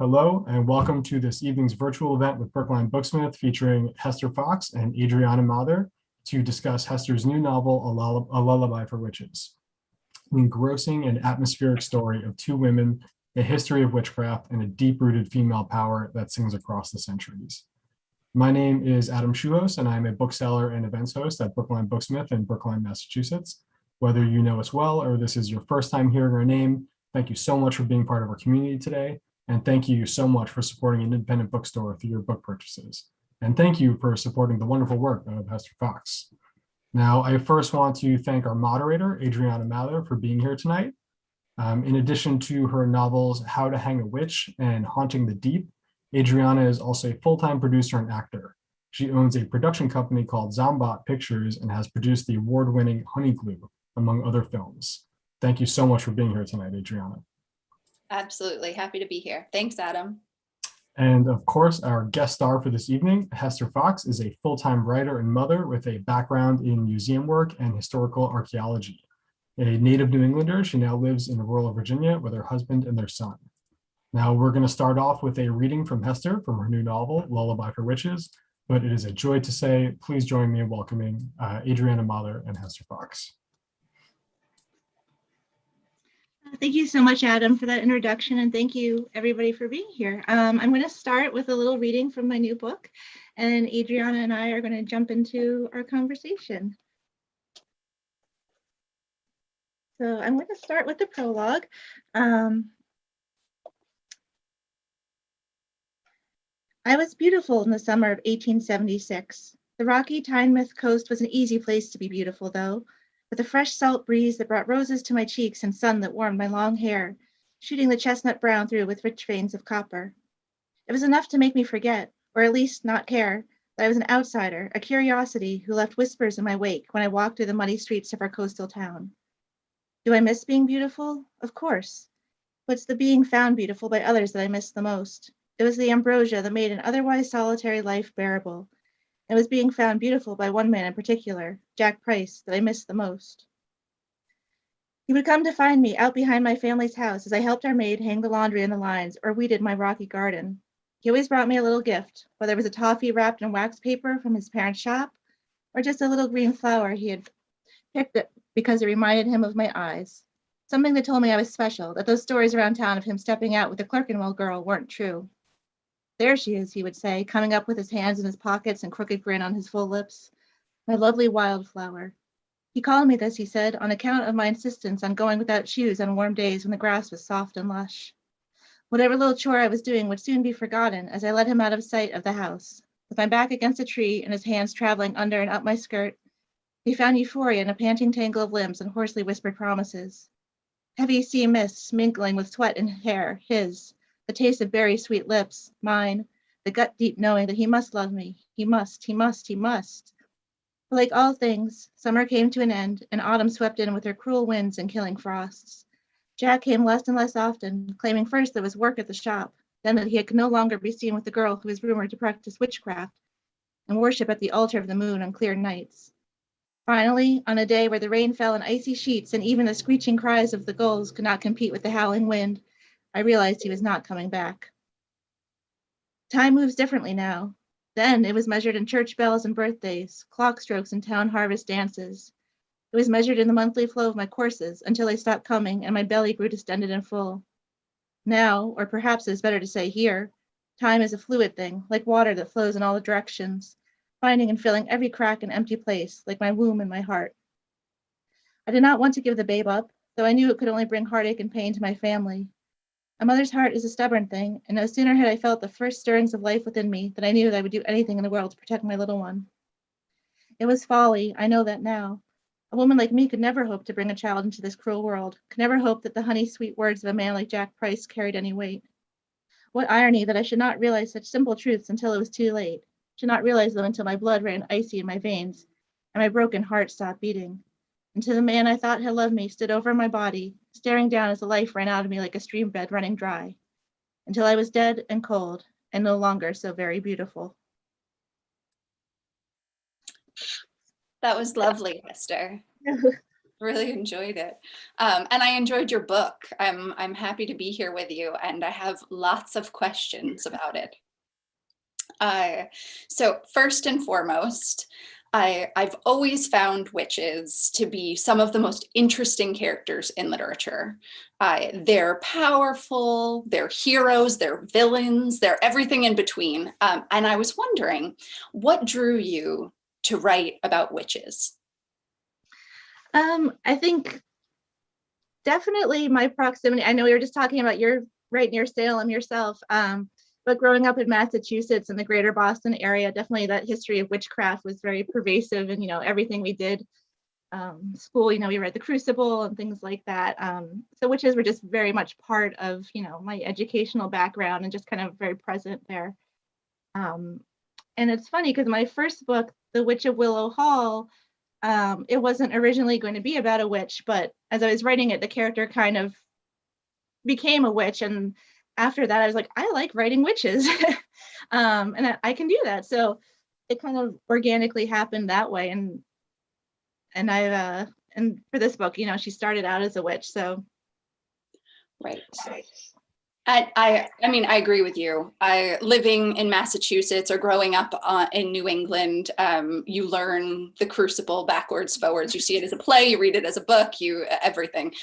Hello, and welcome to this evening's virtual event with Brookline Booksmith featuring Hester Fox and Adriana Mather to discuss Hester's new novel, A Lullaby for Witches, an engrossing and atmospheric story of two women, a history of witchcraft, and a deep-rooted female power that sings across the centuries. My name is Adam Shuhos, and I'm a bookseller and events host at Brookline Booksmith in Brookline, Massachusetts. Whether you know us well or this is your first time hearing our name, thank you so much for being part of our community today. And thank you so much for supporting an independent bookstore through your book purchases. And thank you for supporting the wonderful work of Hester Fox. Now, I first want to thank our moderator, Adriana Mather, for being here tonight. In addition to her novels, How to Hang a Witch and Haunting the Deep, Adriana is also a full-time producer and actor. She owns a production company called Zombot Pictures and has produced the award-winning Honey Glue, among other films. Thank you so much for being here tonight, Adriana. Absolutely. Happy to be here. Thanks, Adam. And of course, our guest star for this evening, Hester Fox, is a full-time writer and mother with a background in museum work and historical archaeology. A native New Englander, she now lives in rural Virginia with her husband and their son. Now, we're going to start off with a reading from Hester from her new novel, Lullaby for Witches, but it is a joy to say, please join me in welcoming Adriana Mather and Hester Fox. Thank you so much, Adam, for that introduction, and thank you, everybody, for being here. I'm going to start with a little reading from my new book, and Adriana and I are going to jump into our conversation. So I'm going to start with the prologue. I was beautiful in the summer of 1876. The rocky Tynemouth coast was an easy place to be beautiful, though, with a fresh salt breeze that brought roses to my cheeks and sun that warmed my long hair, shooting the chestnut brown through with rich veins of copper. It was enough to make me forget, or at least not care, that I was an outsider, a curiosity who left whispers in my wake when I walked through the muddy streets of our coastal town. Do I miss being beautiful? Of course. But it's the being found beautiful by others that I miss the most. It was the ambrosia that made an otherwise solitary life bearable. It was being found beautiful by one man in particular, Jack Price, that I missed the most. He would come to find me out behind my family's house as I helped our maid hang the laundry on the lines or weeded my rocky garden. He always brought me a little gift, whether it was a toffee wrapped in wax paper from his parents' shop, or just a little green flower he had picked it because it reminded him of my eyes. Something that told me I was special, that those stories around town of him stepping out with a Clerkenwell girl weren't true. There she is, he would say, coming up with his hands in his pockets and crooked grin on his full lips. My lovely wildflower. He called me this, he said, on account of my insistence on going without shoes on warm days when the grass was soft and lush. Whatever little chore I was doing would soon be forgotten as I led him out of sight of the house. With my back against a tree and his hands traveling under and up my skirt, he found euphoria in a panting tangle of limbs and hoarsely whispered promises. Heavy sea mists mingling with sweat and hair, his. The taste of berry sweet lips, mine, the gut deep knowing that he must love me. He must. But like all things, summer came to an end, and autumn swept in with her cruel winds and killing frosts. Jack came less and less often, claiming first there was work at the shop, then that he could no longer be seen with the girl who was rumored to practice witchcraft and worship at the altar of the moon on clear nights. Finally, on a day where the rain fell in icy sheets and even the screeching cries of the gulls could not compete with the howling wind, I realized he was not coming back. Time moves differently now. Then it was measured in church bells and birthdays, clock strokes and town harvest dances. It was measured in the monthly flow of my courses until they stopped coming and my belly grew distended and full. Now, or perhaps it is better to say here, time is a fluid thing, like water that flows in all directions, finding and filling every crack and empty place, like my womb and my heart. I did not want to give the babe up, though I knew it could only bring heartache and pain to my family. A mother's heart is a stubborn thing, and no sooner had I felt the first stirrings of life within me than I knew that I would do anything in the world to protect my little one. It was folly, I know that now. A woman like me could never hope to bring a child into this cruel world, could never hope that the honey-sweet words of a man like Jack Price carried any weight. What irony that I should not realize such simple truths until it was too late, should not realize them until my blood ran icy in my veins, and my broken heart stopped beating. Until the man I thought had loved me stood over my body, staring down as the life ran out of me like a stream bed running dry, until I was dead and cold and no longer so very beautiful. That was lovely, Hester. Really enjoyed it. And I enjoyed your book. I'm happy to be here with you, and I have lots of questions about it. So first and foremost, I've always found witches to be some of the most interesting characters in literature. They're powerful, they're heroes, they're villains, they're everything in between. And I was wondering, what drew you to write about witches? I think definitely my proximity. I know we were just talking about you're right near Salem yourself, but growing up in Massachusetts and the greater Boston area, definitely that history of witchcraft was very pervasive, and everything we did, school, we read the Crucible and things like that. So witches were just very much part of my educational background and just kind of very present there. And it's funny because my first book, The Witch of Willow Hall, it wasn't originally going to be about a witch, but as I was writing it, the character kind of became a witch. And after that, I was like, I like writing witches. And I can do that. So it kind of organically happened that way. And for this book, she started out as a witch. So. Right. I mean, I agree with you. Living in Massachusetts or growing up in New England, you learn the Crucible backwards, forwards. You see it as a play, you read it as a book, everything.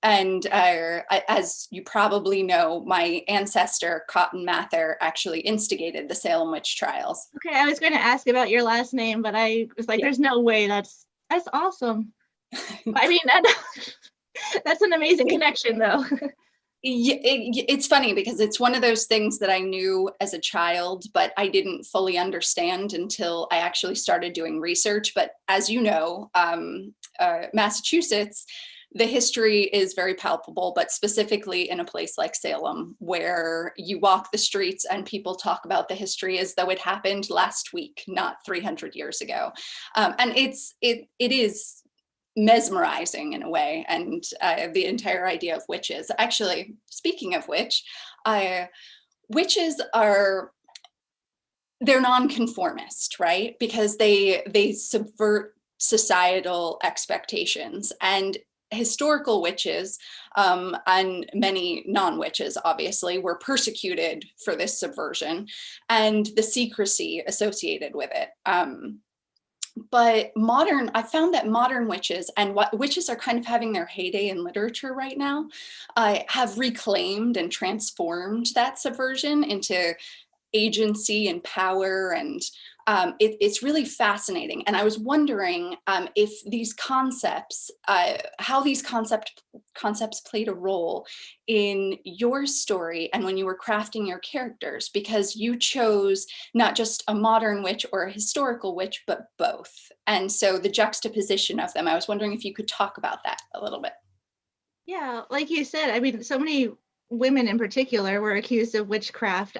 And as you probably know, my ancestor, Cotton Mather, actually instigated the Salem witch trials. Okay, I was going to ask about your last name, but I was like, there's no way. That's awesome. I mean, that's an amazing connection, though. It's funny because it's one of those things that I knew as a child, but I didn't fully understand until I actually started doing research. But as you know, Massachusetts, the history is very palpable, but specifically in a place like Salem, where you walk the streets and people talk about the history as though it happened last week, not 300 years ago. And it is mesmerizing in a way, and the entire idea of witches. Actually, speaking of which, witches they're nonconformist, right? Because they subvert societal expectations, and historical witches and many non-witches obviously were persecuted for this subversion and the secrecy associated with it. But I found that modern witches, and what witches are kind of having their heyday in literature right now, have reclaimed and transformed that subversion into agency and power, and it's really fascinating. And I was wondering if these concepts, how these concepts played a role in your story and when you were crafting your characters, because you chose not just a modern witch or a historical witch, but both. And so the juxtaposition of them, I was wondering if you could talk about that a little bit. Yeah, like you said, I mean, so many women in particular were accused of witchcraft.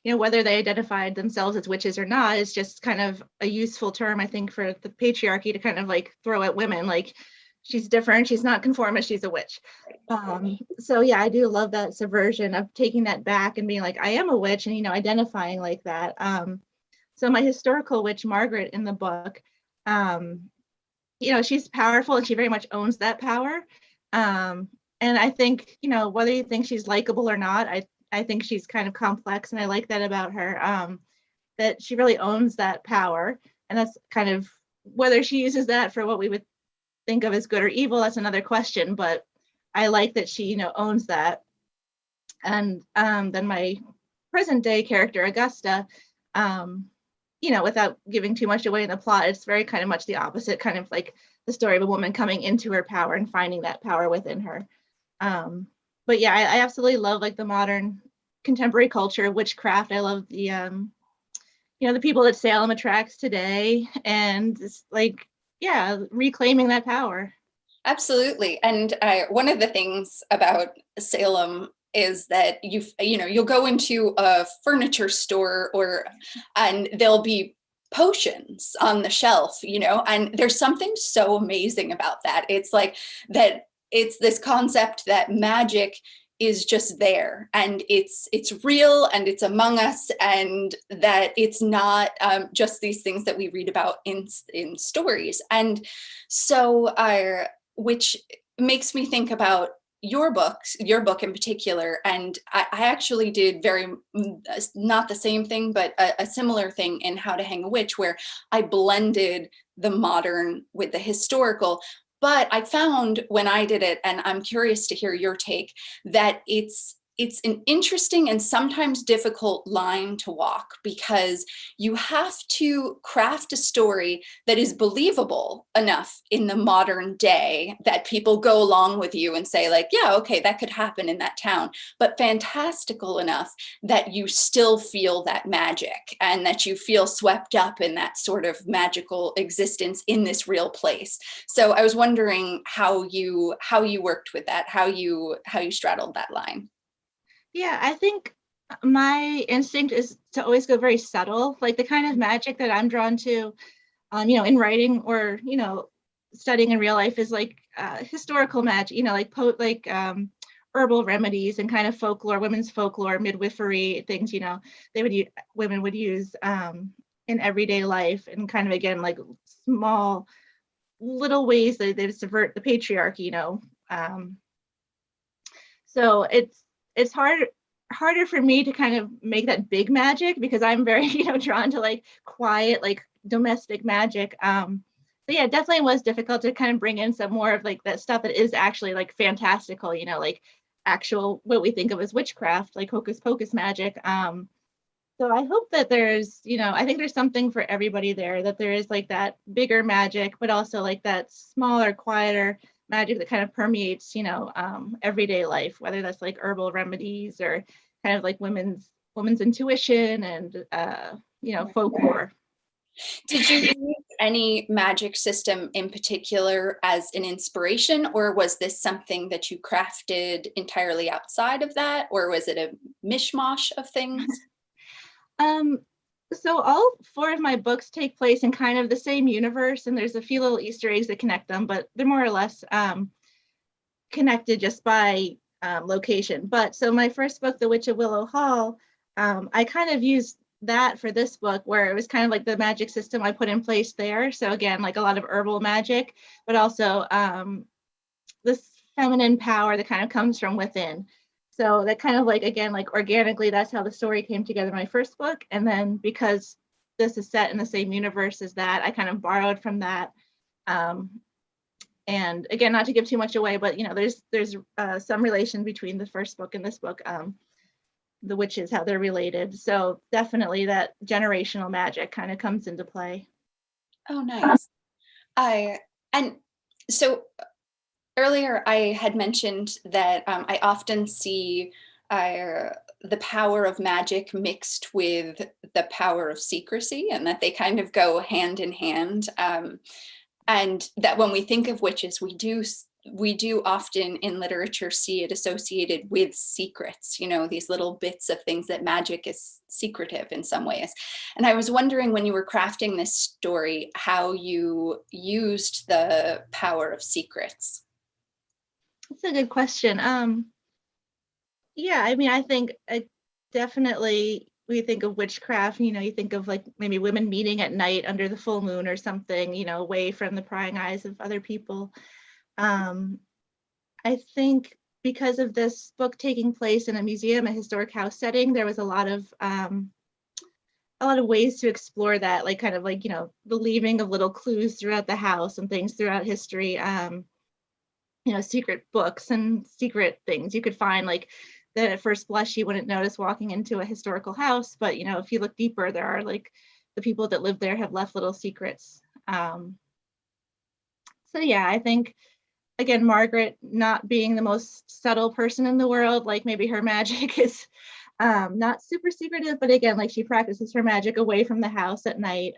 Whether they identified themselves as witches or not is just kind of a useful term, I think, for the patriarchy to kind of like throw at women, like, she's different, she's not conformist, she's a witch. So yeah, I do love that subversion of taking that back and being like, I am a witch, and identifying like that. So my historical witch, Margaret, in the book, she's powerful and she very much owns that power. And I think, whether you think she's likable or not, I think she's kind of complex, and I like that about her, that she really owns that power. And that's kind of, whether she uses that for what we would think of as good or evil, that's another question, but I like that she, owns that. And then my present day character, Augusta, without giving too much away in the plot, it's very kind of much the opposite, kind of like the story of a woman coming into her power and finding that power within her. But yeah, I absolutely love like the modern contemporary culture of witchcraft. I love the, the people that Salem attracts today, and it's like, yeah, reclaiming that power. Absolutely. And one of the things about Salem is that you'll go into a furniture store and there'll be potions on the shelf, and there's something so amazing about that. It's like that. It's this concept that magic is just there, and it's real, and it's among us, and that it's not just these things that we read about in stories. And so which makes me think about your book in particular. And I actually did not the same thing, but a similar thing in How to Hang a Witch, where I blended the modern with the historical. But I found when I did it, and I'm curious to hear your take, that it's an interesting and sometimes difficult line to walk, because you have to craft a story that is believable enough in the modern day that people go along with you and say, like, yeah, okay, that could happen in that town, but fantastical enough that you still feel that magic, and that you feel swept up in that sort of magical existence in this real place. So I was wondering how you worked with that, how you straddled that line. Yeah, I think my instinct is to always go very subtle, like the kind of magic that I'm drawn to, in writing or, studying in real life is like historical magic, like herbal remedies and kind of folklore, women's folklore, midwifery things, women would use in everyday life, and kind of, again, like small little ways that they subvert the patriarchy, so it's harder for me to kind of make that big magic, because I'm very, drawn to like quiet, like domestic magic. So yeah, it definitely was difficult to kind of bring in some more of like that stuff that is actually like fantastical, like actual, what we think of as witchcraft, like hocus pocus magic. So I hope that there's, I think there's something for everybody there, that there is like that bigger magic, but also like that smaller, quieter magic that kind of permeates, everyday life, whether that's like herbal remedies or kind of like women's intuition and, folklore. Did you use any magic system in particular as an inspiration, or was this something that you crafted entirely outside of that, or was it a mishmash of things? So all 4 of my books take place in kind of the same universe, and there's a few little Easter eggs that connect them, but they're more or less connected just by location. But so my first book, The Witch of Willow Hall, I kind of used that for this book, where it was kind of like the magic system I put in place there. So again, like a lot of herbal magic, but also this feminine power that kind of comes from within. So that kind of like, again, like organically, that's how the story came together in my first book. And then because this is set in the same universe as that, I kind of borrowed from that. And again, not to give too much away, but there's some relation between the first book and this book, the witches, how they're related. So definitely that generational magic kind of comes into play. Oh, nice. And so earlier I had mentioned that I often see the power of magic mixed with the power of secrecy, and that they kind of go hand in hand. And that when we think of witches, we do often in literature see it associated with secrets, these little bits of things, that magic is secretive in some ways. And I was wondering, when you were crafting this story, how you used the power of secrets. That's a good question. Yeah, I mean, I think definitely, we think of witchcraft, you think of like maybe women meeting at night under the full moon or something, away from the prying eyes of other people. I think because of this book taking place in a museum, a historic house setting, there was a lot of ways to explore that, like kind of like, the leaving of little clues throughout the house and things throughout history, secret books and secret things you could find, like that at first blush you wouldn't notice walking into a historical house, but if you look deeper, there are like the people that live there have left little secrets. So yeah, I think, again, Margaret not being the most subtle person in the world, like maybe her magic is not super secretive, but again, like she practices her magic away from the house at night.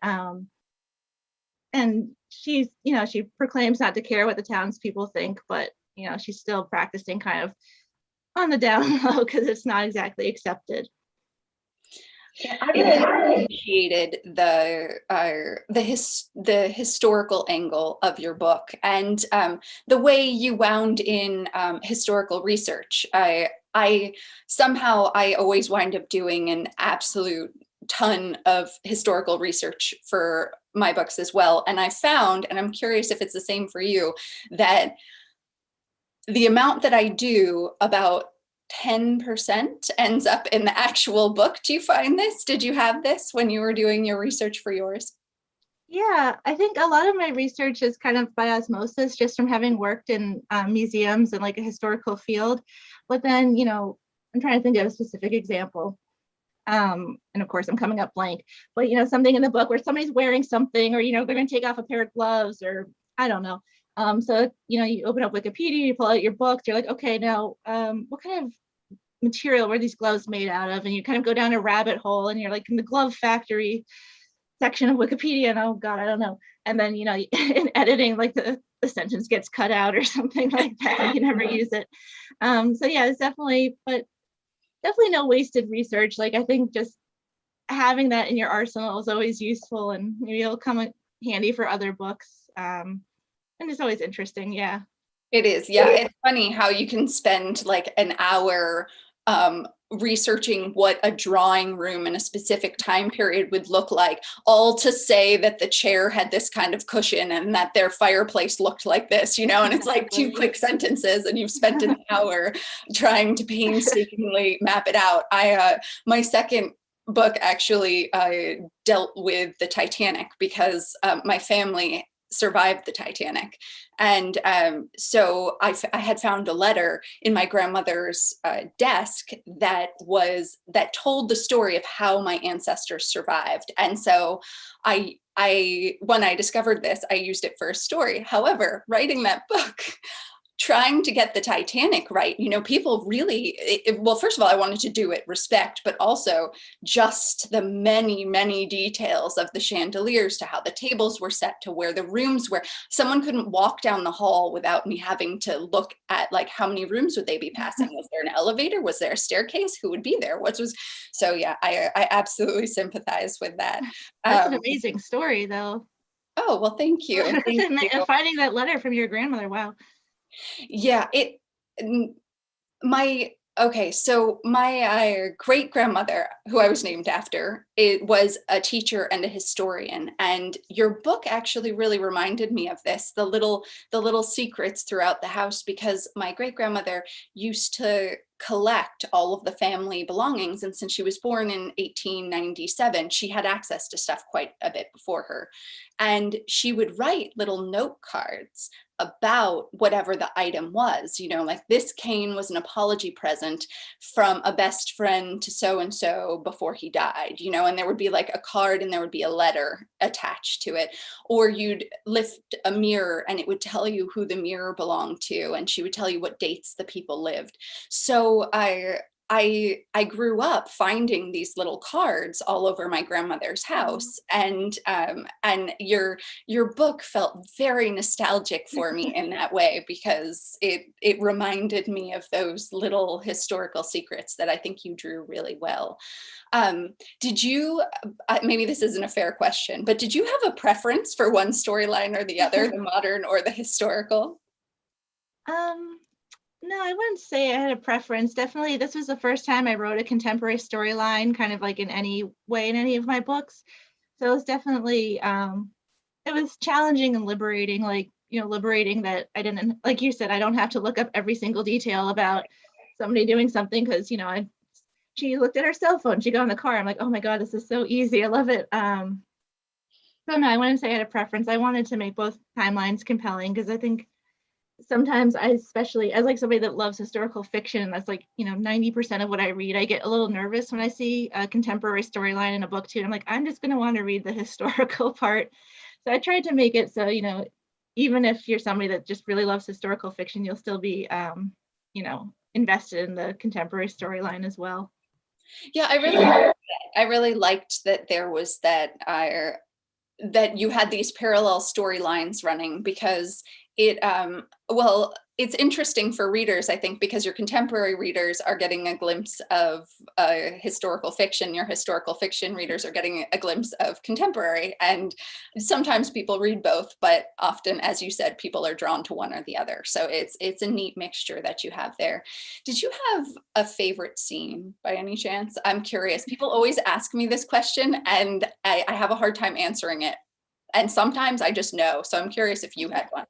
And she's, she proclaims not to care what the townspeople think, but, she's still practicing kind of on the down low, because it's not exactly accepted. Yeah, I really appreciated the historical angle of your book, and the way you wound in historical research. I always wind up doing an absolute ton of historical research for my books as well. And I found, and I'm curious if it's the same for you, that the amount that I do, about 10% ends up in the actual book. Do you find this? Did you have this when you were doing your research for yours? Yeah, I think a lot of my research is kind of by osmosis, just from having worked in museums and like a historical field. But then, I'm trying to think of a specific example. And of course, I'm coming up blank. But, something in the book where somebody's wearing something, or, they're going to take off a pair of gloves, or I don't know. So, you open up Wikipedia, you pull out your books, you're like, okay, now, what kind of material were these gloves made out of? And you kind of go down a rabbit hole, and you're like in the glove factory section of Wikipedia, and oh God, I don't know. And then, in editing, like the sentence gets cut out or something like that. You can never use it. So yeah, it's definitely no wasted research. Like, I think just having that in your arsenal is always useful, and maybe it'll come in handy for other books. And it's always interesting. Yeah. It is. Yeah. It's funny how you can spend like an hour researching what a drawing room in a specific time period would look like, all to say that the chair had this kind of cushion and that their fireplace looked like this, and it's like 2 quick sentences and you've spent an hour trying to painstakingly map it out. My second book actually dealt with the Titanic, because my family survived the Titanic. And so I had found a letter in my grandmother's desk that told the story of how my ancestors survived. And so when I discovered this, I used it for a story. However, writing that book, trying to get the Titanic right, people really, well, first of all, I wanted to do it respect, but also just the many, many details of the chandeliers, to how the tables were set, to where the rooms were. Someone couldn't walk down the hall without me having to look at, like, how many rooms would they be passing? Was there an elevator? Was there a staircase? Who would be there? So yeah, I absolutely sympathize with that. That's an amazing story, though. Oh, well, thank you. And finding that letter from your grandmother, wow. Yeah, so my great grandmother, who I was named after, it was a teacher and a historian. And your book actually really reminded me of this, the little secrets throughout the house, because my great grandmother used to collect all of the family belongings. And since she was born in 1897, she had access to stuff quite a bit before her. And she would write little note cards about whatever the item was, like this cane was an apology present from a best friend to so-and-so before he died, and there would be like a card and there would be a letter attached to it. Or you'd lift a mirror and it would tell you who the mirror belonged to, and she would tell you what dates the people lived. So I grew up finding these little cards all over my grandmother's house, and your book felt very nostalgic for me in that way, because it reminded me of those little historical secrets that I think you drew really well. Did you, maybe this isn't a fair question, but did you have a preference for one storyline or the other, the modern or the historical? No, I wouldn't say I had a preference. Definitely, this was the first time I wrote a contemporary storyline, kind of like in any way in any of my books. So it was definitely, it was challenging and liberating, liberating that I didn't, like you said, I don't have to look up every single detail about somebody doing something, because, she looked at her cell phone, she got in the car. I'm like, oh my God, this is so easy. I love it. So no, I wouldn't say I had a preference. I wanted to make both timelines compelling, because I think sometimes especially as like somebody that loves historical fiction, that's like 90% of what I read, I get a little nervous when I see a contemporary storyline in a book too. I'm like, I'm just going to want to read the historical part. So I tried to make it so even if you're somebody that just really loves historical fiction, you'll still be invested in the contemporary storyline as well. Yeah, I really liked that there was that you had these parallel storylines running, because it it's interesting for readers, I think, because your contemporary readers are getting a glimpse of historical fiction. Your historical fiction readers are getting a glimpse of contemporary. And sometimes people read both, but often, as you said, people are drawn to one or the other. So it's a neat mixture that you have there. Did you have a favorite scene by any chance? I'm curious. People always ask me this question, and I have a hard time answering it. And sometimes I just know. So I'm curious if you had one.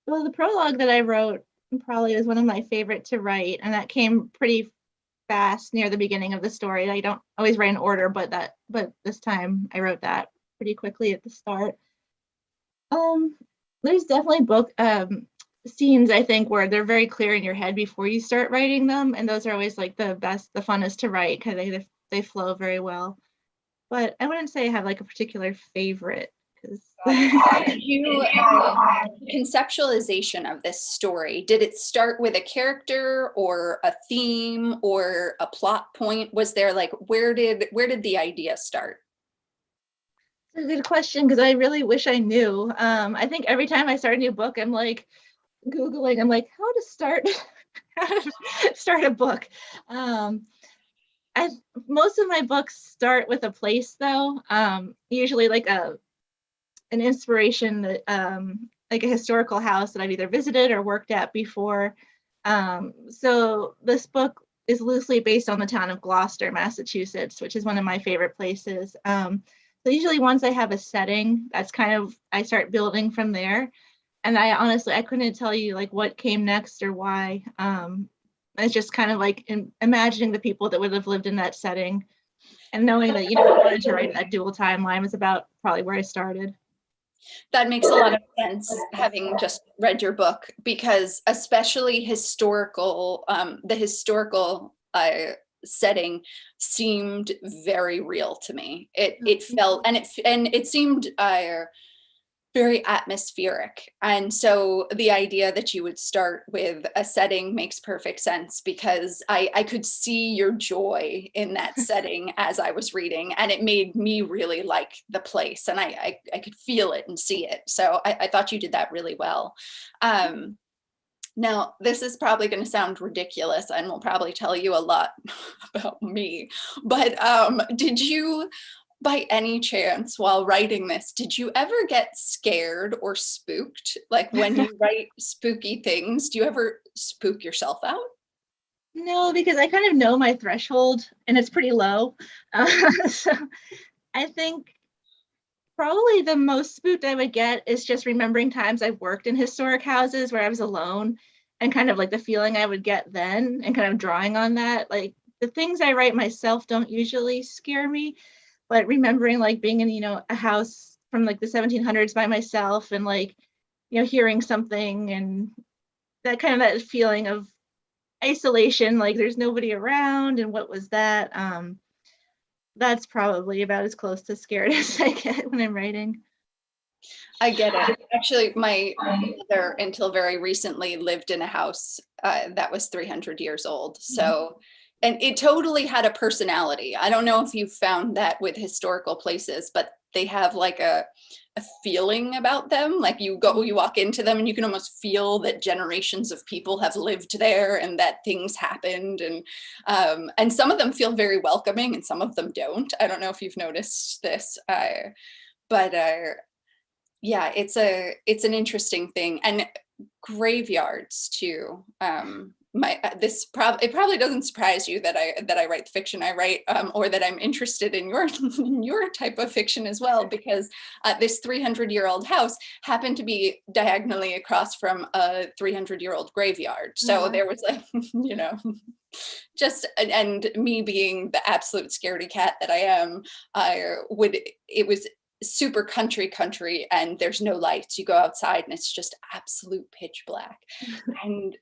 Well, the prologue that I wrote probably is one of my favorite to write, and that came pretty fast near the beginning of the story. I don't always write in order, but this time I wrote that pretty quickly at the start. There's definitely book scenes, I think, where they're very clear in your head before you start writing them, and those are always like the best, the funnest to write because they flow very well. But I wouldn't say I have like a particular favorite. Conceptualization of this story, did it start with a character or a theme or a plot point? Was there like, where did the idea start? It's a good question, because I really wish I knew. I think every time I start a new book, I'm like Googling, I'm like, how to start a book. Most of my books start with a place though, usually like an inspiration that like a historical house that I've either visited or worked at before. So this book is loosely based on the town of Gloucester, Massachusetts, which is one of my favorite places. So usually once I have a setting, that's kind of, I start building from there. And I couldn't tell you like what came next or why. It's just kind of like imagining the people that would have lived in that setting, and knowing that, I wanted to write that dual timeline was about probably where I started. That makes a lot of sense, having just read your book, because especially historical, the historical setting seemed very real to me. It felt, and it seemed very atmospheric. And so the idea that you would start with a setting makes perfect sense, because I could see your joy in that setting as I was reading, and it made me really like the place, and I could feel it and see it. So I thought you did that really well. Now, this is probably going to sound ridiculous and will probably tell you a lot about me, but did you, by any chance, while writing this, did you ever get scared or spooked? Like when you write spooky things, do you ever spook yourself out? No, because I kind of know my threshold and it's pretty low. So I think probably the most spooked I would get is just remembering times I've worked in historic houses where I was alone, and kind of like the feeling I would get then, and kind of drawing on that. Like the things I write myself don't usually scare me, but remembering like being in, a house from like the 1700s by myself, and like, hearing something, and that feeling of isolation, like there's nobody around, and what was that? That's probably about as close to scared as I get when I'm writing. I get it. Actually, my mother, until very recently, lived in a house that was 300 years old. So, and it totally had a personality. I don't know if you've found that with historical places, but they have like a feeling about them. Like you walk into them and you can almost feel that generations of people have lived there, and that things happened. And some of them feel very welcoming and some of them don't. I don't know if you've noticed this, but yeah, it's an interesting thing. And graveyards too. It probably doesn't surprise you that I write the fiction I write, or that I'm interested in your type of fiction as well, because this 300-year-old house happened to be diagonally across from a 300-year-old graveyard. So there was like, and me being the absolute scaredy cat that I am, it was super country, and there's no lights. You go outside and it's just absolute pitch black. And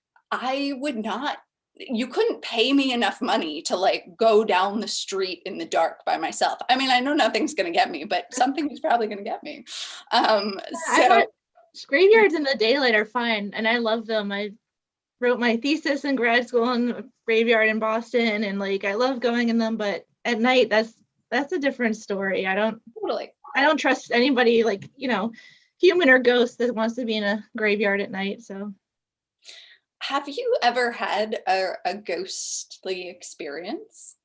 you couldn't pay me enough money to like go down the street in the dark by myself. I mean, I know nothing's going to get me, but something is probably going to get me. So graveyards in the daylight are fine, and I love them. I wrote my thesis in grad school in a graveyard in Boston, and like I love going in them, but at night that's a different story. I don't trust anybody, like, human or ghost that wants to be in a graveyard at night. So Have you ever had a ghostly experience?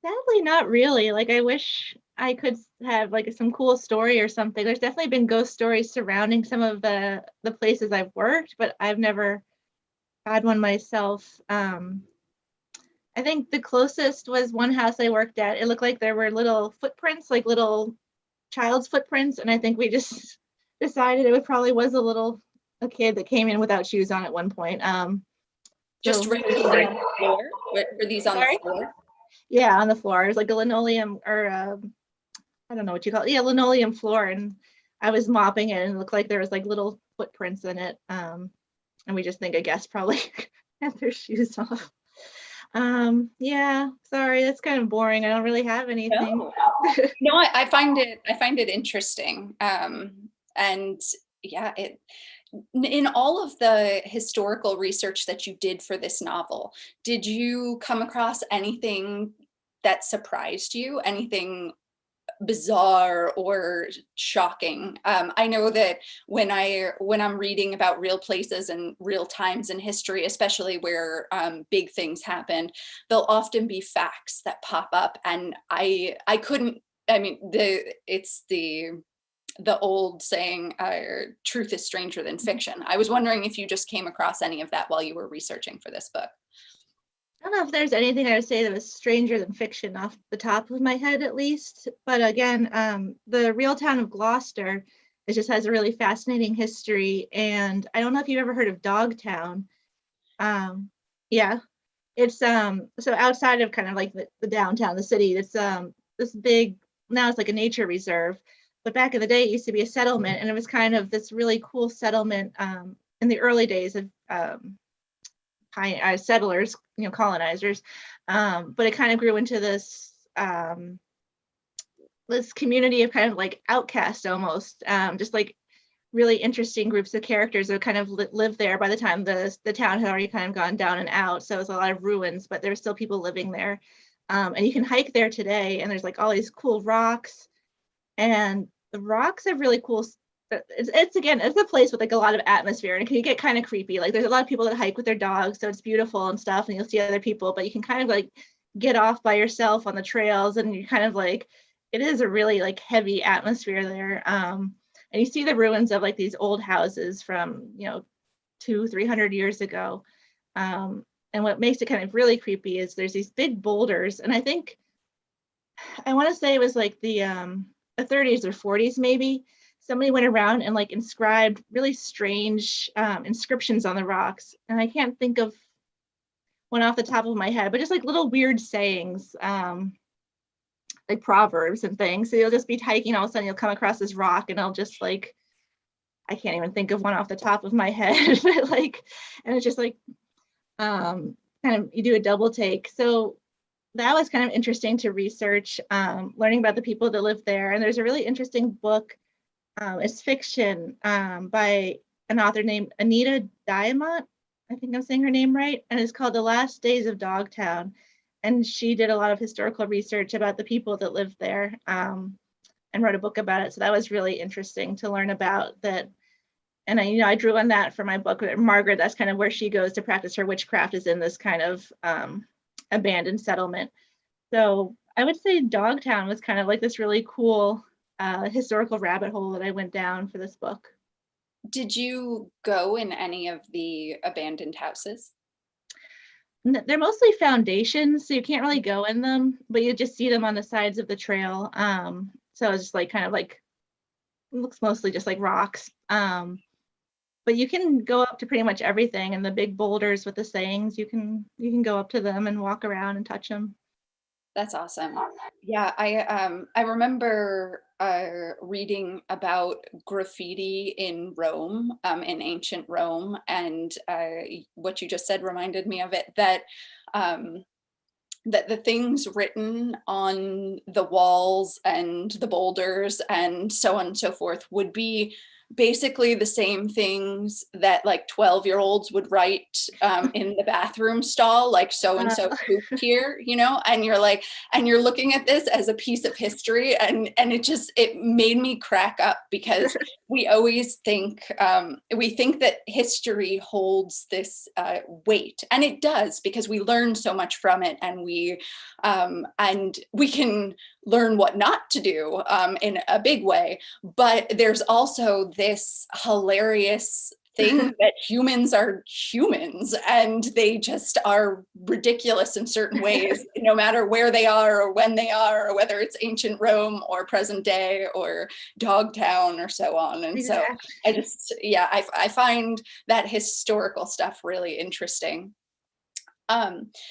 sadly, not really. Like, I wish I could have like some cool story or something. There's definitely been ghost stories surrounding some of the places I've worked, but I've never had one myself. I think the closest was one house I worked at. It looked like there were little footprints, like little child's footprints, and I think we just decided it probably was a kid that came in without shoes on at one point. Just So randomly on the floor? Were these on sorry? the floor? Yeah, on the floor. It was like a linoleum or I don't know what you call it. Yeah, linoleum floor, and I was mopping it, and it looked like there was like little footprints in it. And we just think a guest probably had their shoes off. Yeah, sorry, that's kind of boring. I don't really have anything. No, no, I find it interesting. And yeah, in all of the historical research that you did for this novel, did you come across anything that surprised you? Anything bizarre or shocking? I know that when I'm reading about real places and real times in history, especially where big things happened, there'll often be facts that pop up, and I couldn't. I mean, it's the old saying, "Truth is stranger than fiction." I was wondering if you just came across any of that while you were researching for this book. I don't know if there's anything I would say that was stranger than fiction off the top of my head, at least. But again, the real town of Gloucester, it just has a really fascinating history. And I don't know if you've ever heard of Dogtown. Yeah, it's so outside of kind of like the downtown, the city. It's this big, now it's like a nature reserve. But back in the day, it used to be a settlement, and it was kind of this really cool settlement in the early days of settlers, colonizers. But it kind of grew into this this community of kind of like outcasts almost, just like really interesting groups of characters that kind of lived there by the time the town had already kind of gone down and out. So it was a lot of ruins, but there were still people living there. And you can hike there today, and there's like all these cool rocks, and the rocks are really cool. It's again, it's a place with like a lot of atmosphere, and it can get kind of creepy. Like there's a lot of people that hike with their dogs, so it's beautiful and stuff, and you'll see other people, but you can kind of like get off by yourself on the trails, and you kind of like, it is a really like heavy atmosphere there. And you see the ruins of like these old houses from 200-300 years ago. And what makes it kind of really creepy is there's these big boulders, and I think I want to say it was like the 30s or 40s maybe. Somebody went around and like inscribed really strange inscriptions on the rocks, and I can't think of one off the top of my head, but just like little weird sayings, like proverbs and things. So you'll just be hiking, all of a sudden you'll come across this rock, and I'll just like, I can't even think of one off the top of my head, but like, and it's just like kind of, you do a double take. So that was kind of interesting to research, learning about the people that live there. And there's a really interesting book. It's fiction by an author named Anita Diamant. I think I'm saying her name right. And it's called The Last Days of Dogtown. And she did a lot of historical research about the people that lived there, and wrote a book about it. So that was really interesting to learn about that. And I drew on that for my book. Margaret, that's kind of where she goes to practice her witchcraft, is in this kind of abandoned settlement. So I would say Dogtown was kind of like this really cool historical rabbit hole that I went down for this book. Did you go in any of the abandoned houses? They're mostly foundations, so you can't really go in them, but you just see them on the sides of the trail. So it's just like kind of like, it looks mostly just like rocks. But you can go up to pretty much everything, and the big boulders with the sayings, you can go up to them and walk around and touch them. That's awesome. Yeah, I remember reading about graffiti in Rome, in ancient Rome, and what you just said reminded me of it, that that the things written on the walls and the boulders and so on and so forth would be basically the same things that like 12-year-olds would write in the bathroom stall, like so and so pooped here, you know, and you're like, and you're looking at this as a piece of history, and it made me crack up, because we always think that history holds this weight, and it does, because we learn so much from it, and we can learn what not to do in a big way. But there's also this hilarious thing that humans are humans, and they just are ridiculous in certain ways, no matter where they are or when they are, or whether it's ancient Rome or present day or Dogtown or so on. And Exactly. so I find that historical stuff really interesting.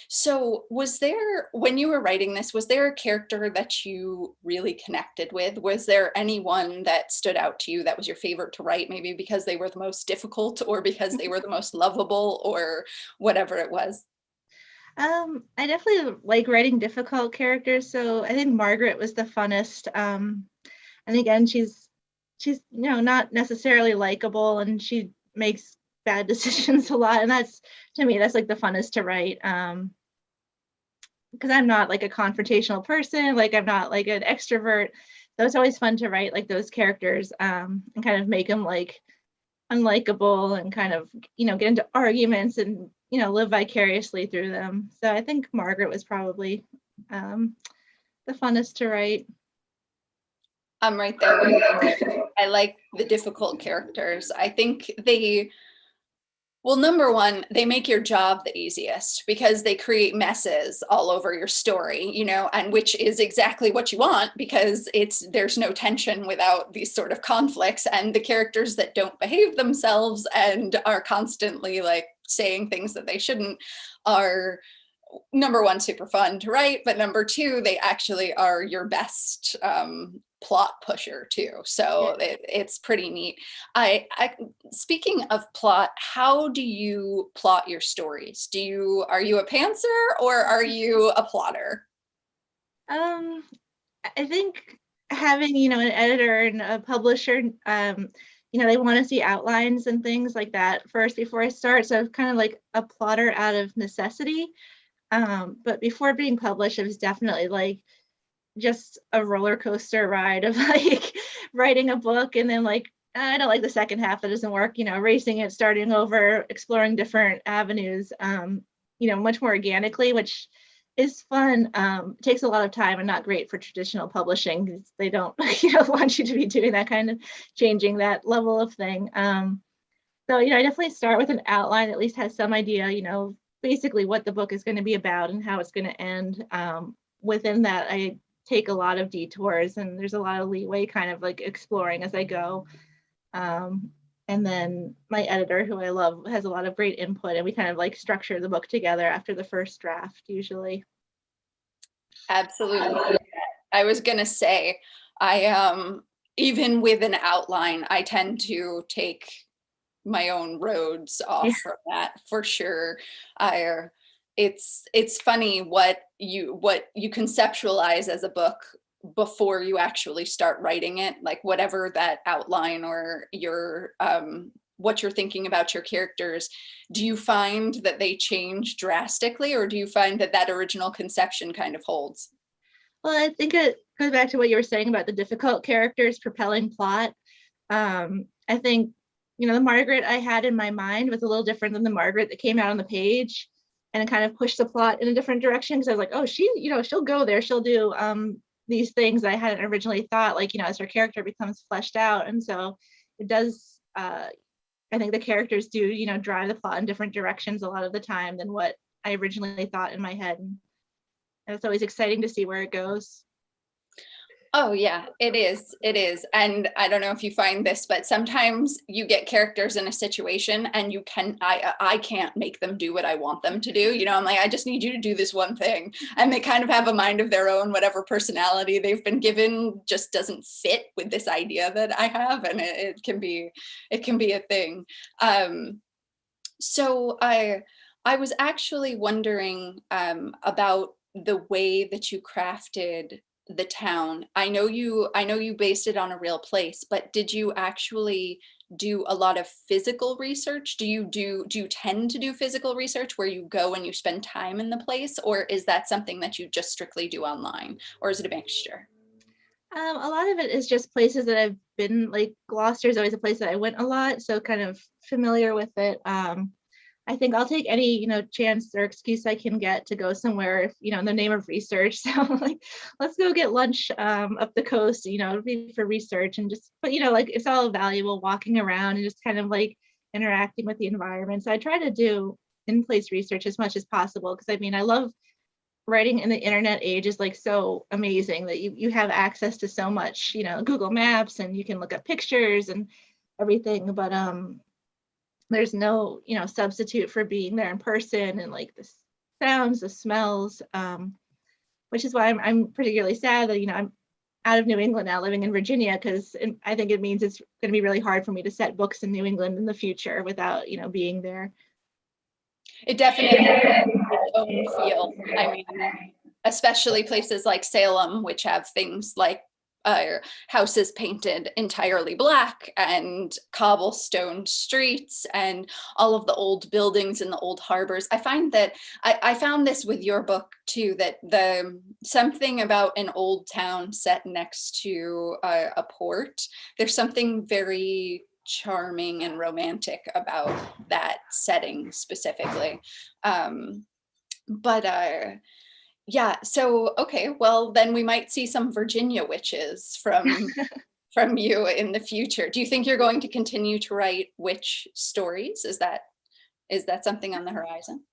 So when you were writing this, was there a character that you really connected with? Was there anyone that stood out to you that was your favorite to write, maybe because they were the most difficult, or because they were the most lovable, or whatever it was? I definitely like writing difficult characters. So I think Margaret was the funnest. And again, she's not necessarily likable, and she makes bad decisions a lot. And that's, to me, that's like the funnest to write. Because I'm not like a confrontational person, like I'm not like an extrovert. So it's always fun to write like those characters, and kind of make them like unlikable, and kind of, get into arguments, and, live vicariously through them. So I think Margaret was probably the funnest to write. I'm right there with you. I like the difficult characters. I think well, number one, they make your job the easiest, because they create messes all over your story, and which is exactly what you want, because there's no tension without these sort of conflicts. And the characters that don't behave themselves and are constantly like saying things that they shouldn't are, number one, super fun to write, but number two, they actually are your best plot pusher too. So it's pretty neat. I speaking of plot, how do you plot your stories? Are you a pantser, or are you a plotter? I think having, an editor and a publisher, they want to see outlines and things like that first before I start. So I'm kind of like a plotter out of necessity. But before being published, it was definitely like just a roller coaster ride of like writing a book, and then like, I don't like the second half, that doesn't work, erasing it, starting over, exploring different avenues, much more organically, which is fun. Takes a lot of time and not great for traditional publishing, because they don't want you to be doing that kind of changing that level of thing. So I definitely start with an outline that at least has some idea, basically what the book is going to be about and how it's going to end. Within that, I take a lot of detours, and there's a lot of leeway kind of like exploring as I go. And then my editor, who I love, has a lot of great input, and we kind of like structure the book together after the first draft usually. Absolutely. I was going to say, even with an outline, I tend to take my own roads off from that, for sure. It's funny what you conceptualize as a book before you actually start writing it, like whatever that outline or your what you're thinking about your characters. Do you find that they change drastically, or do you find that original conception kind of holds? Well, I think it goes back to what you were saying about the difficult characters propelling plot. I think, the Margaret I had in my mind was a little different than the Margaret that came out on the page, and it kind of pushed the plot in a different direction, because I was like, oh, she'll go there, she'll do these things I hadn't originally thought, like, as her character becomes fleshed out. And so it does, I think the characters do, drive the plot in different directions a lot of the time than what I originally thought in my head. And it's always exciting to see where it goes. Oh yeah, it is. It is. And I don't know if you find this, but sometimes you get characters in a situation and I can't make them do what I want them to do. I'm like, I just need you to do this one thing. And they kind of have a mind of their own, whatever personality they've been given just doesn't fit with this idea that I have. And it can be a thing. So I was actually wondering about the way that you crafted the town. I know you based it on a real place, but did you actually do a lot of physical research? Do you tend to do physical research where you go and you spend time in the place, or is that something that you just strictly do online, or is it a mixture? A lot of it is just places that I've been, like Gloucester is always a place that I went a lot, so kind of familiar with it. I think I'll take any, chance or excuse I can get to go somewhere, if, in the name of research. So like, let's go get lunch up the coast, it'll be for research and just, but like it's all valuable walking around and just kind of like interacting with the environment. So I try to do in-place research as much as possible, because I mean, I love writing in the internet age is like so amazing that you have access to so much, Google Maps, and you can look up pictures and everything. But there's no, substitute for being there in person and like the sounds, the smells, which is why I'm particularly sad that, I'm out of New England now, living in Virginia, because I think it means it's going to be really hard for me to set books in New England in the future without, being there. It definitely has its own feel. I mean, especially places like Salem, which have things like houses painted entirely black and cobblestone streets and all of the old buildings in the old harbors. I find that I found this with your book too, that something about an old town set next to a port, there's something very charming and romantic about that setting specifically. Yeah, so okay, well then we might see some Virginia witches from you in the future. Do you think you're going to continue to write witch stories? Is that something on the horizon?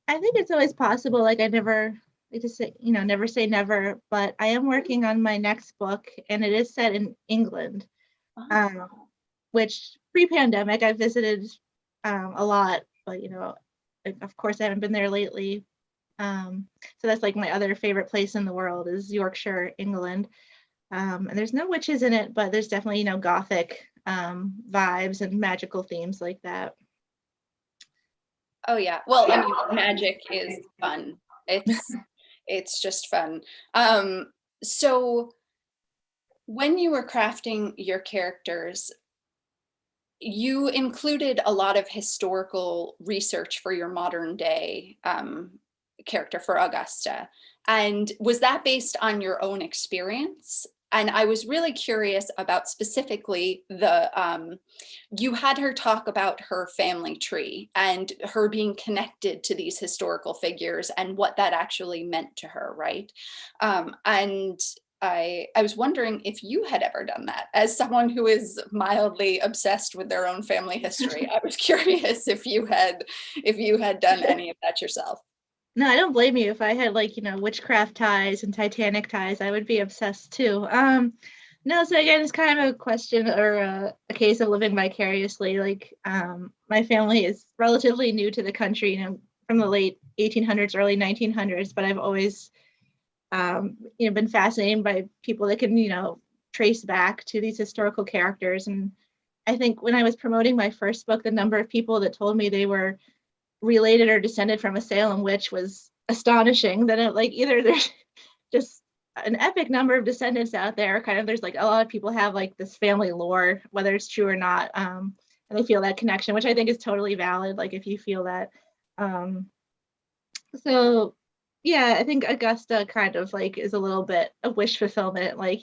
I think it's always possible. Like I never like to say, never say never, but I am working on my next book, and it is set in England. Oh. Which pre-pandemic I visited a lot, but of course I haven't been there lately. So that's like my other favorite place in the world is Yorkshire, England. And there's no witches in it, but there's definitely, Gothic vibes and magical themes like that. Oh yeah. Well, I mean, magic is fun. It's just fun. So when you were crafting your characters, you included a lot of historical research for your modern day character for Augusta. And was that based on your own experience? And I was really curious about specifically you had her talk about her family tree and her being connected to these historical figures and what that actually meant to her, right? And I was wondering if you had ever done that. As someone who is mildly obsessed with their own family history, I was curious if you had done any of that yourself. No, I don't blame you. If I had like, witchcraft ties and Titanic ties, I would be obsessed too. No, so again, it's kind of a question or a case of living vicariously. Like my family is relatively new to the country, from the late 1800s, early 1900s, but I've always been fascinated by people that can, trace back to these historical characters. And I think when I was promoting my first book, the number of people that told me they were related or descended from a Salem witch was astonishing. That either there's just an epic number of descendants out there, kind of there's like a lot of people have like this family lore, whether it's true or not, and they feel that connection, which I think is totally valid, like if you feel that. So yeah, I think Augusta kind of like is a little bit of wish fulfillment, like,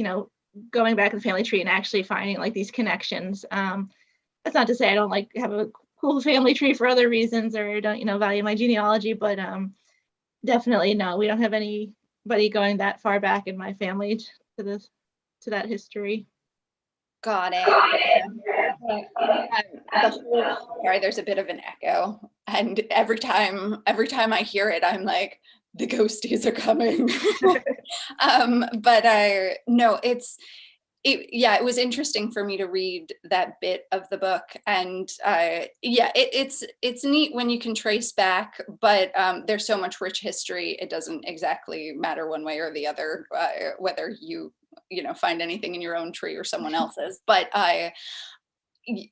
going back in the family tree and actually finding like these connections. That's not to say I don't like have a cool family tree for other reasons, or don't, value my genealogy, but definitely no, we don't have anybody going that far back in my family to that history. Got it. Sorry, there's a bit of an echo, and every time I hear it, I'm like, the ghosties are coming. But no, it was interesting for me to read that bit of the book, and it's neat when you can trace back, but there's so much rich history, it doesn't exactly matter one way or the other whether you find anything in your own tree or someone else's. But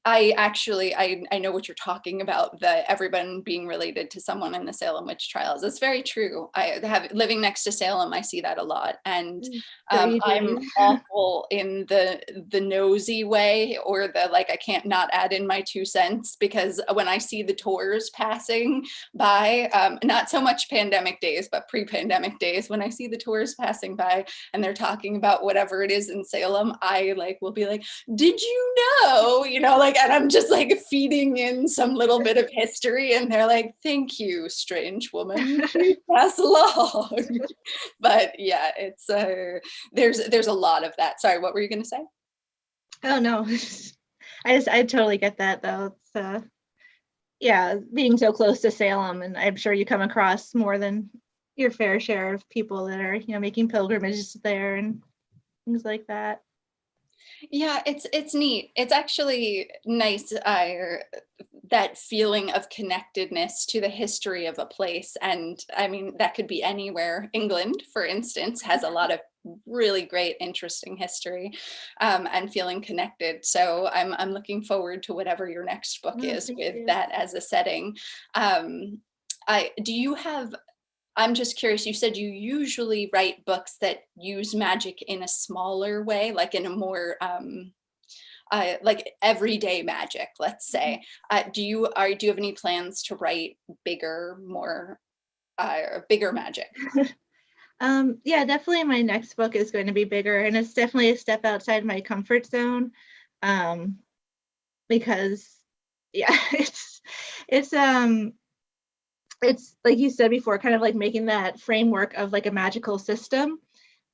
I know what you're talking about, the everyone being related to someone in the Salem witch trials. It's very true. I have living next to Salem, I see that a lot. And So you I'm do. awful in the nosy way, or the like, I can't not add in my 2 cents, because when I see the tours passing by, not so much pandemic days, but pre-pandemic days, when I see the tours passing by and they're talking about whatever it is in Salem, I like will be like, did you know, like, and I'm just like feeding in some little bit of history, and they're like, thank you, strange woman, please pass along. But yeah, it's there's a lot of that. Sorry, what were you gonna say? Oh no, I totally get that though. It's yeah, being so close to Salem, and I'm sure you come across more than your fair share of people that are, making pilgrimages there and things like that. Yeah, it's neat. It's actually nice, that feeling of connectedness to the history of a place. And I mean, that could be anywhere. England, for instance, has a lot of really great, interesting history, and feeling connected. So I'm looking forward to whatever your next book Oh, is thank with you. that as a setting. Do you have, I'm just curious, you said you usually write books that use magic in a smaller way, like in a more like everyday magic, let's say. Do you have any plans to write bigger, more bigger magic? Yeah, definitely my next book is going to be bigger, and it's definitely a step outside my comfort zone. Um, because yeah, it's it's like you said before, kind of like making that framework of like a magical system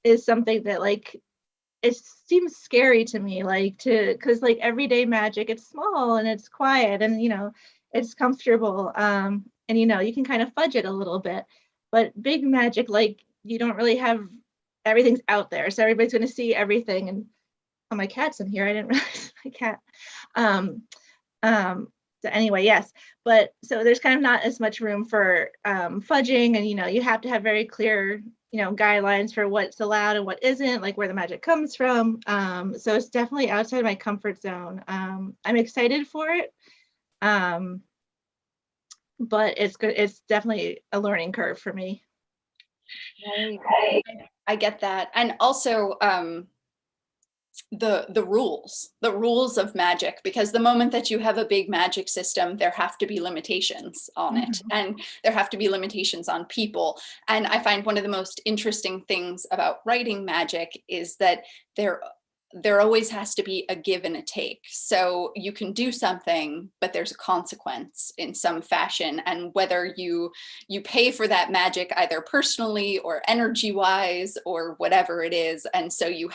is something that like it seems scary to me, like because like everyday magic, it's small and it's quiet and it's comfortable, and you can kind of fudge it a little bit, but big magic, like you don't really have, everything's out there, so everybody's going to see everything. And oh, my cat's in here, I didn't realize my cat. um so anyway, yes, but so there's kind of not as much room for fudging, and you have to have very clear guidelines for what's allowed and what isn't, like where the magic comes from. So it's definitely outside my comfort zone. I'm excited for it, but it's good. It's definitely a learning curve for me. Right. I get that. And also the rules of magic, because the moment that you have a big magic system, there have to be limitations on it, Mhm. and there have to be limitations on people. And I find one of the most interesting things about writing magic is that there always has to be a give and a take. So you can do something, but there's a consequence in some fashion, and whether you pay for that magic either personally or energy wise or whatever it is. And so you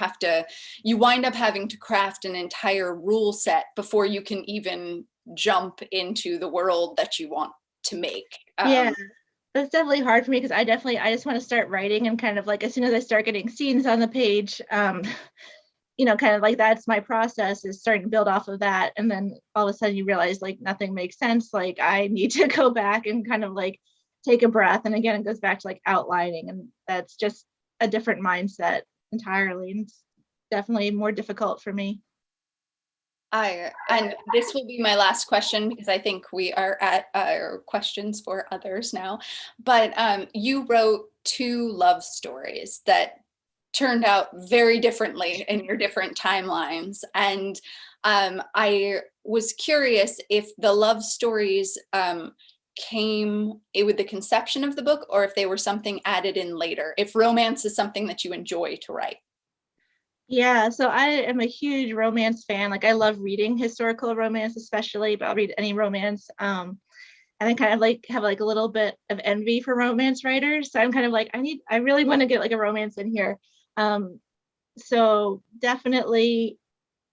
wind up having to craft an entire rule set before you can even jump into the world that you want to make. Yeah, that's definitely hard for me because I just want to start writing, and kind of like as soon as I start getting scenes on the page, kind of like that's my process, is starting to build off of that. And then all of a sudden you realize like nothing makes sense. Like I need to go back and kind of like take a breath. And again, it goes back to like outlining, and that's just a different mindset entirely. And it's definitely more difficult for me. And this will be my last question, because I think we are at questions for others now. But you wrote 2 love stories that turned out very differently in your different timelines. And I was curious if the love stories came with the conception of the book, or if they were something added in later, if romance is something that you enjoy to write. Yeah, so I am a huge romance fan. Like I love reading historical romance, especially, but I'll read any romance. And I kind of like have like a little bit of envy for romance writers. So I'm kind of like, I really want to get like a romance in here. So definitely,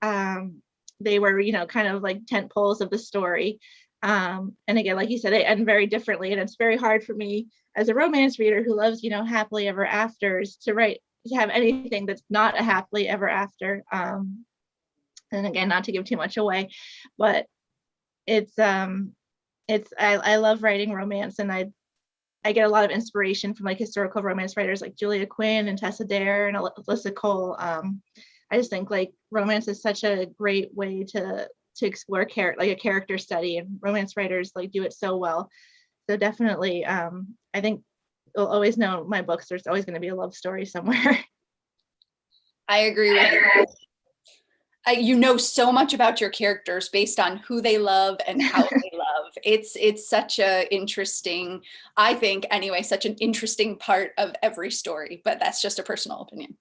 they were, kind of like tent poles of the story. And again, like you said, they end very differently, and it's very hard for me as a romance reader who loves, happily ever afters, to have anything that's not a happily ever after. And again, not to give too much away, but it's I love writing romance, and I get a lot of inspiration from like historical romance writers like Julia Quinn and Tessa Dare and Alyssa Cole. I just think like romance is such a great way to to explore like a character study, and romance writers like do it so well. So definitely, I think you'll always know my books. There's always going to be a love story somewhere. I agree with you. You know so much about your characters based on who they love and how they love. It's such a interesting, I think anyway, such an interesting part of every story, but that's just a personal opinion.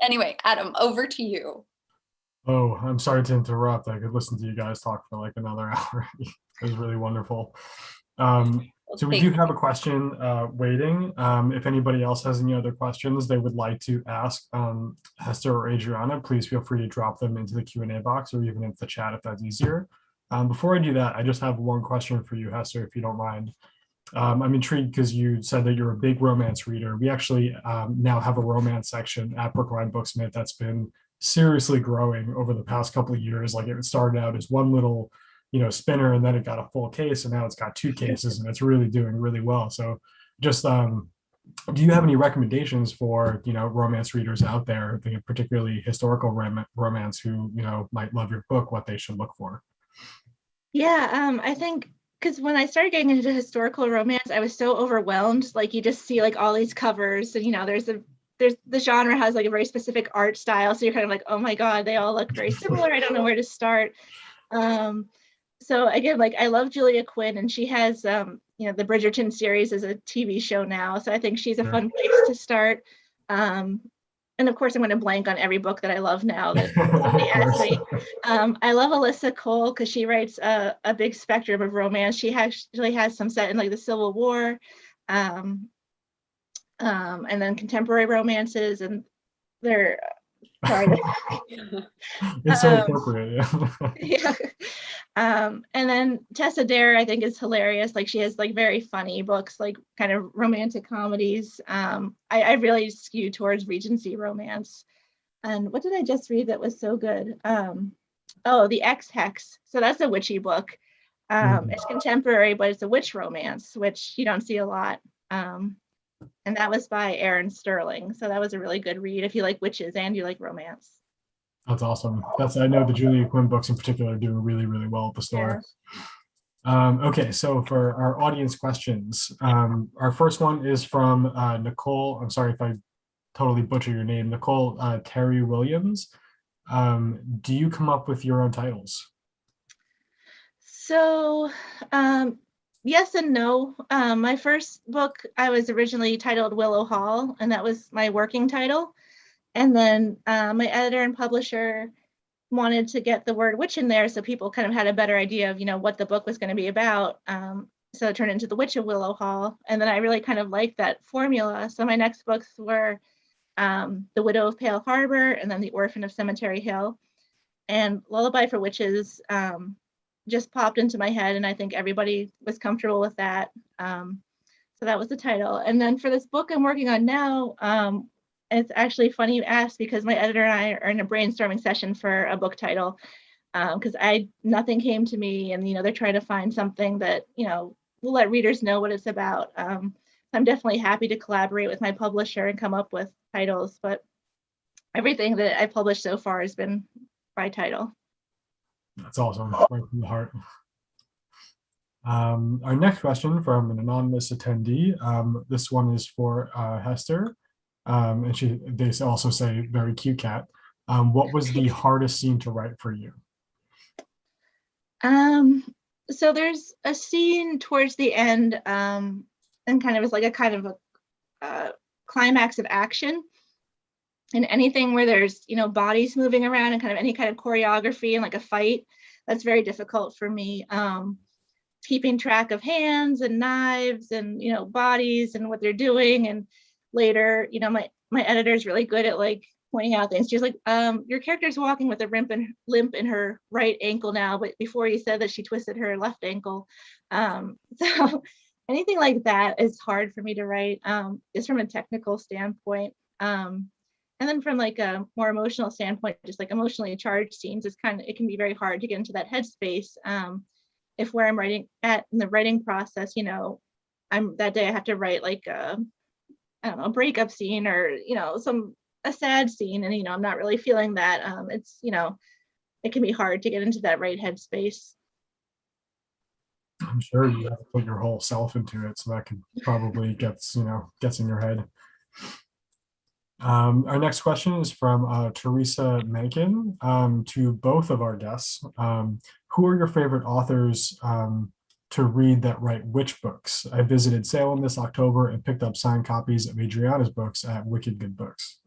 Anyway, Adam, over to you. Oh, I'm sorry to interrupt. I could listen to you guys talk for like another hour. It was really wonderful. So we do have a question waiting. If anybody else has any other questions they would like to ask Hester or Adriana, please feel free to drop them into the Q&A box or even into the chat if that's easier. Before I do that, I just have one question for you, Hester, if you don't mind. I'm intrigued because you said that you're a big romance reader. We actually now have a romance section at Brookline Booksmith that's been seriously growing over the past couple of years. Like it started out as one little spinner, and then it got a full case, and now it's got 2 cases, and it's really doing really well. So just do you have any recommendations for romance readers out there, particularly historical romance, who might love your book, what they should look for? Yeah, I think because when I started getting into historical romance, I was so overwhelmed. Like you just see like all these covers, and there's the genre has like a very specific art style, so you're kind of like, oh my god, they all look very similar. I don't know where to start. So again, like I love Julia Quinn, and she has the Bridgerton series is a TV show now, so I think she's a fun place to start. And of course, I'm going to blank on every book that I love now that somebody asked me. I love Alyssa Cole because she writes a big spectrum of romance. She actually has some set in like the Civil War, and then contemporary romances, and they're sorry. It's so appropriate. Yeah. And then Tessa Dare, I think, is hilarious. Like she has like very funny books, like kind of romantic comedies. I really skew towards Regency romance. And what did I just read that was so good? Oh, The Ex-Hex. So that's a witchy book. It's contemporary, but it's a witch romance, which you don't see a lot. And that was by Aaron Sterling. So that was a really good read if you like witches and you like romance. That's awesome. I know the Julia Quinn books in particular are doing really, really well at the store. Yeah. Okay, so for our audience questions, our first one is from Nicole. I'm sorry if I totally butcher your name, Nicole Terry Williams. Do you come up with your own titles? So yes and no. My first book, I was originally titled Willow Hall, and that was my working title. And then my editor and publisher wanted to get the word witch in there so people kind of had a better idea of, what the book was going to be about. So it turned into The Witch of Willow Hall. And then I really kind of liked that formula. So my next books were The Widow of Pale Harbor and then The Orphan of Cemetery Hill. And Lullaby for Witches just popped into my head, and I think everybody was comfortable with that. So that was the title. And then for this book I'm working on now, it's actually funny you asked because my editor and I are in a brainstorming session for a book title because nothing came to me, and they're trying to find something that will let readers know what it's about. I'm definitely happy to collaborate with my publisher and come up with titles, but everything that I published so far has been by title. That's awesome, right from the heart. Our next question from an anonymous attendee. This one is for Hester. And they also say very cute cat. What was the hardest scene to write for you? So there's a scene towards the end, and kind of is like a climax of action. And anything where there's bodies moving around and kind of any kind of choreography and like a fight, that's very difficult for me. Keeping track of hands and knives and bodies and what they're doing, and later my editor is really good at like pointing out things. She's like, your character's walking with a limp in her right ankle now, but before you said that she twisted her left ankle. So anything like that is hard for me to write, just from a technical standpoint. And then from like a more emotional standpoint, just like emotionally charged scenes, it can be very hard to get into that headspace. If where I'm writing at in the writing process, that day I have to write like a breakup scene or a sad scene, and I'm not really feeling that. It's it can be hard to get into that right headspace. I'm sure you have to put your whole self into it, so that can probably gets in your head. Our next question is from Teresa Mencken, to both of our guests. Who are your favorite authors to read that write witch books? I visited Salem this October and picked up signed copies of Adriana's books at Wicked Good Books.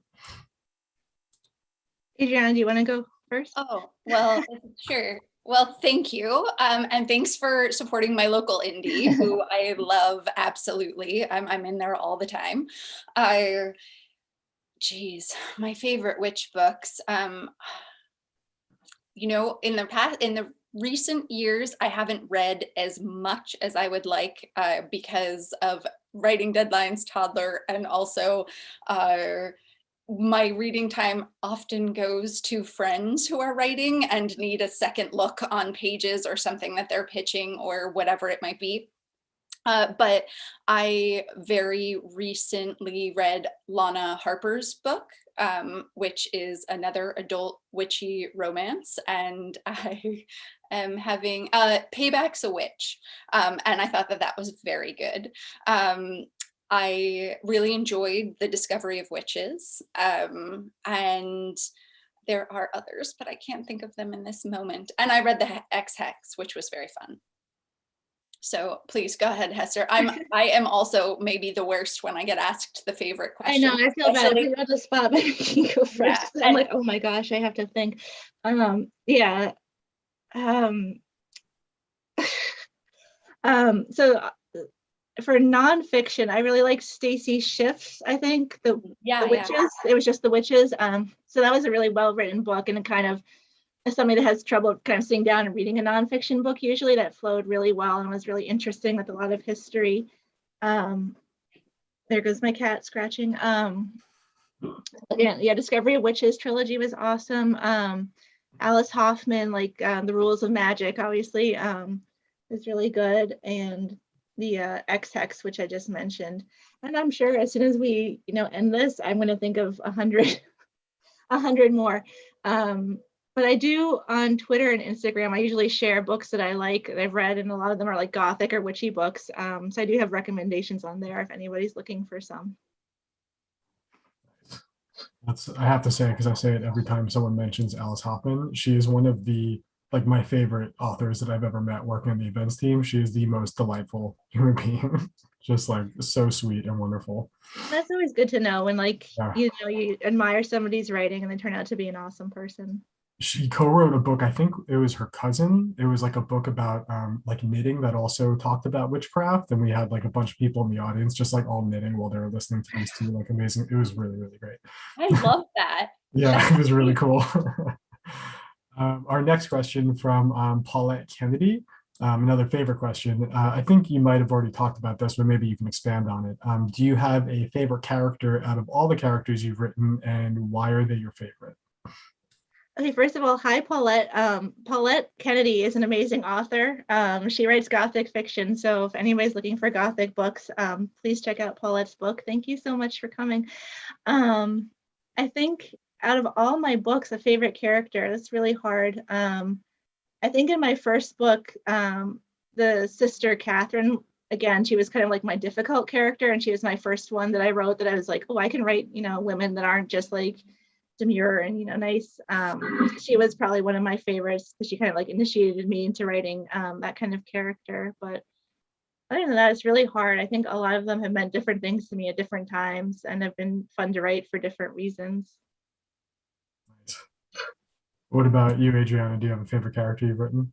Adriana, do you want to go first? Oh, well, sure. Well, thank you. And thanks for supporting my local indie, who I love absolutely. I'm in there all the time. Geez, my favorite witch books. In the recent years, I haven't read as much as I would like because of writing deadlines, toddler, and also my reading time often goes to friends who are writing and need a second look on pages or something that they're pitching or whatever it might be. But I very recently read Lana Harper's book, which is another adult witchy romance. And I am having Payback's a Witch. And I thought that was very good. I really enjoyed The Discovery of Witches. And there are others, but I can't think of them in this moment. And I read The Ex-Hex, which was very fun. So please go ahead, Hester. I am also maybe the worst when I get asked the favorite question. I know, I feel bad. You're on the spot, but you can go first. Yeah, I'm like, oh my gosh, I have to think. Yeah. So for nonfiction, I really like Stacy Schiff's, I think, the Witches. Yeah. It was just The Witches. So that was a really well-written book, and it kind of, as somebody that has trouble kind of sitting down and reading a nonfiction book, usually that flowed really well and was really interesting with a lot of history. There goes my cat scratching. Discovery of Witches trilogy was awesome. Alice Hoffman, like The Rules of Magic, obviously, is really good. And the Ex-Hex, which I just mentioned. And I'm sure as soon as we, end this, I'm going to think of 100 more. But I do on Twitter and Instagram, I usually share books that I like that I've read, and a lot of them are like Gothic or witchy books. So I do have recommendations on there if anybody's looking for some. I have to say, because I say it every time someone mentions Alice Hoffman, she is one of the, my favorite authors that I've ever met working on the events team. She is the most delightful human being, just so sweet and wonderful. That's always good to know when you admire somebody's writing and they turn out to be an awesome person. She co-wrote a book, I think it was her cousin. It was a book about knitting that also talked about witchcraft. And we had a bunch of people in the audience just all knitting while they were listening to these two amazing. It was really, really great. I love that. Yeah, it was really cool. Our next question from Paulette Kennedy. Another favorite question. I think you might have already talked about this, but maybe you can expand on it. Do you have a favorite character out of all the characters you've written, and why are they your favorite? Okay, first of all, hi, Paulette. Paulette Kennedy is an amazing author. She writes Gothic fiction. So if anybody's looking for Gothic books, please check out Paulette's book. Thank you so much for coming. I think out of all my books, a favorite character, that's really hard. I think in my first book, the sister Catherine, again, she was kind of my difficult character, and she was my first one that I wrote that I was like, oh, I can write, women that aren't just demure and nice. She was probably one of my favorites because she kind of initiated me into writing that kind of character. But other than that, it's really hard. I think a lot of them have meant different things to me at different times and have been fun to write for different reasons. What about you, Adriana? Do you have a favorite character you've written?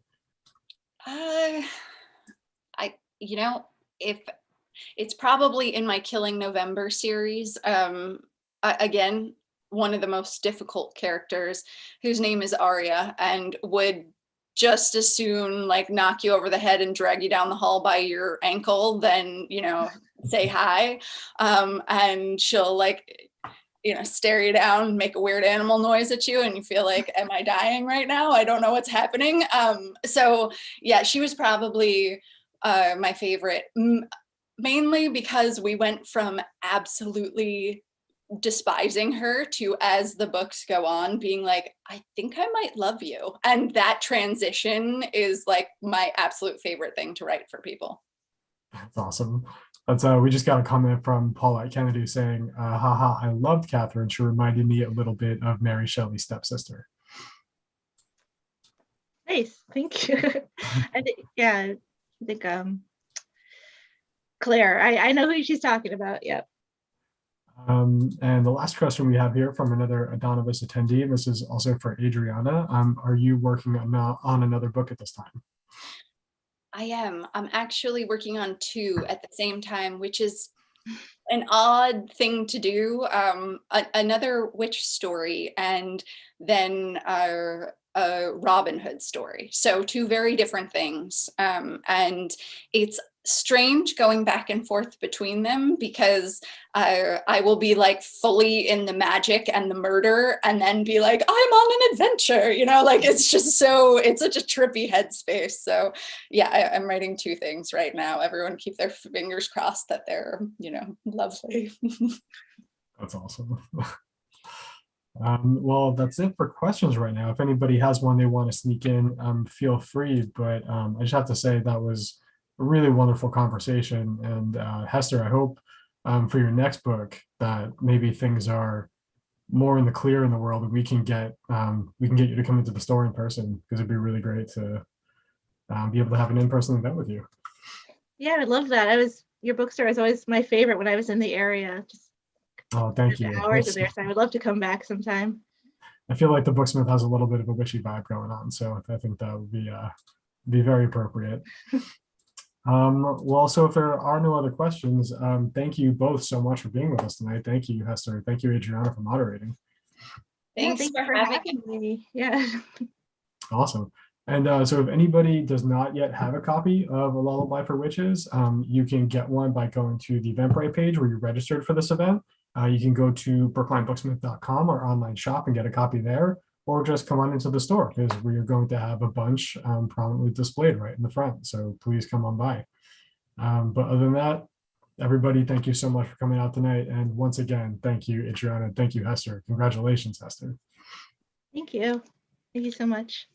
If it's probably in my Killing November series. Again, one of the most difficult characters, whose name is Arya, and would just as soon knock you over the head and drag you down the hall by your ankle than say hi. And she'll stare you down, make a weird animal noise at you, and you feel am I dying right now? I don't know what's happening. So yeah, she was probably my favorite, mainly because we went from absolutely despising her to, as the books go on, being like, I think I might love you. And that transition is like my absolute favorite thing to write for people. That's awesome. That's we just got a comment from Paulette Kennedy saying, haha, I loved Catherine. She reminded me a little bit of Mary Shelley's stepsister. Nice, thank you. Yeah, I think Claire, I know who she's talking about. Yep. And the last question we have here from another anonymous attendee, and this is also for Adriana. Are you working on another book at this time? I am. I'm actually working on 2 at the same time, which is an odd thing to do. Another witch story and then a Robin Hood story. So 2 very different things. And it's strange going back and forth between them because I will be like fully in the magic and the murder and then be like, I'm on an adventure, you know, like it's just so, it's such a trippy headspace. So yeah, I'm writing 2 things right now. Everyone keep their fingers crossed that they're, you know, lovely. That's awesome. Well, that's it for questions right now. If anybody has one they want to sneak in, feel free. But I just have to say that was a really wonderful conversation. And Hester, I hope for your next book that maybe things are more in the clear in the world and we can get you to come into the store in person, because it'd be really great to be able to have an in-person event with you. Yeah, I love that. Your bookstore is always my favorite when I was in the area. Just Oh, thank you. hours of there, so I would love to come back sometime. I feel like the Booksmith has a little bit of a witchy vibe going on, so I think that would be very appropriate. Well, so if there are no other questions, thank you both so much for being with us tonight. Thank you, Hester. Thank you, Adriana, for moderating. Thanks Yeah, for having me. Yeah. Awesome. And so if anybody does not yet have a copy of A Lullaby for Witches, you can get one by going to the Eventbrite page where you're registered for this event. You can go to brooklinebooksmith.com, our online shop, and get a copy there, or just come on into the store because we are going to have a bunch prominently displayed right in the front. So please come on by. But other than that, everybody, thank you so much for coming out tonight. And once again, thank you, Adriana. Thank you, Hester. Congratulations, Hester. Thank you. Thank you so much.